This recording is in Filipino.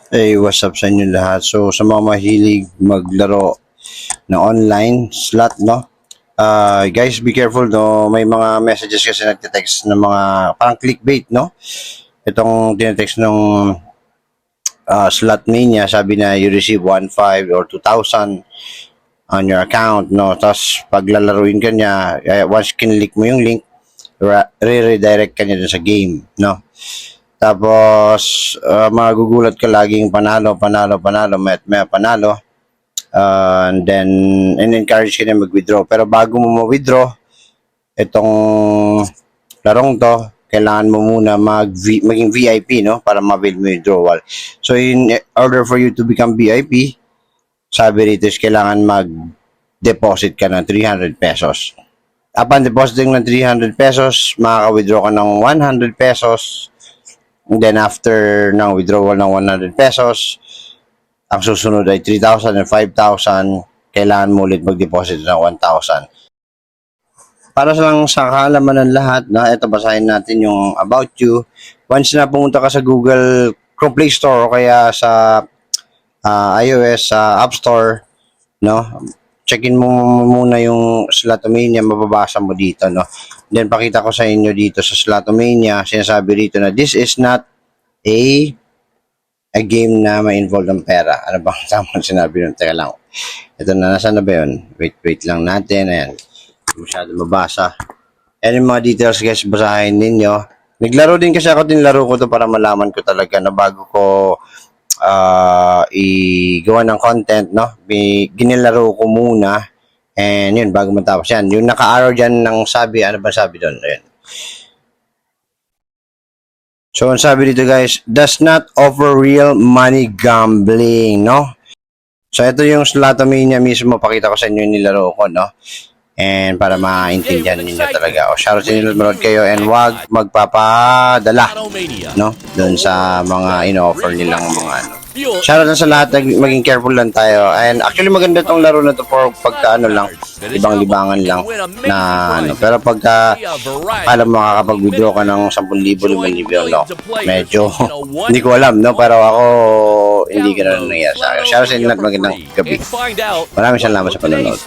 Hey, what's up sa inyo lahat? So, sa mga mahilig maglaro na online slot, no? Guys, be careful, no? May mga messages kasi nagte-text ng mga parang clickbait, no? Itong tinetext ng slot mania, sabi na you receive 1,500 or 2,000 on your account, no? Tapos, paglalaruin ka niya, once kinlik mo yung link, re-redirect ka niya dun sa game, no? Tapos, magugulat ka laging panalo, may panalo. And then, encourage ka na mag-withdraw. Pero bago mo ma-withdraw, itong larong to, kailangan mo muna maging VIP, no? Para ma-avail mo yung withdrawal. So, in order for you to become VIP, sabi rito is kailangan mag-deposit ka ng 300 pesos. Upon depositing ng 300 pesos, makaka-withdraw ka ng 100 pesos. And then after ng withdrawal ng 100 pesos, ang susunod ay 3,000 and 5,000. Kailangan mo ulit mag-deposit ng 1,000. Para lang sa kaalaman ng lahat, ito basahin natin yung about you. Once na pumunta ka sa Google Chrome Play Store o kaya sa iOS sa App Store, no? Check-in mo muna yung Slotomania, mababasa mo dito, no? Then pakita ko sa inyo dito sa Slotomania, sinasabi dito na this is not a game na may involved ng pera. Ano bang tamang sinabi nun? Teka lang. Ito na, nasaan na ba yun? Wait lang natin. Ayan. Masyado mabasa. Ayan yung mga details guys, basahin ninyo. Naglaro din kasi ako, dinlaro ko to para malaman ko talaga na bago ko i-gawa ng content, no? Ginilaro ko muna. And yun, bago matapos yan. Yung naka-arrow dyan ng sabi, ano ba sabi doon? Ayan. So, ang sabi dito guys, does not offer real money gambling, no? So, ito yung Slotomania mismo. Pakita ko sa inyo yung nilaro ko, no? And para maintindihan niyo talaga. O, shoutout sa inyo, manood kayo and wag magpapadala, no? Doon sa mga in-offer nilang mga ano. Shoutout na sa lahat, maging careful lang tayo. And actually maganda tong laro na to for pagka ano lang, libang-libangan lang na ano. Pero pagka akala mo makakapag-withdraw ka ng 10,000, 5,000, no? Medyo hindi ko alam, no? Pero ako hindi ganun nangyayari sa akin. Shoutout sa inyo lahat, magandang gabi. Maraming salamat sa panonood.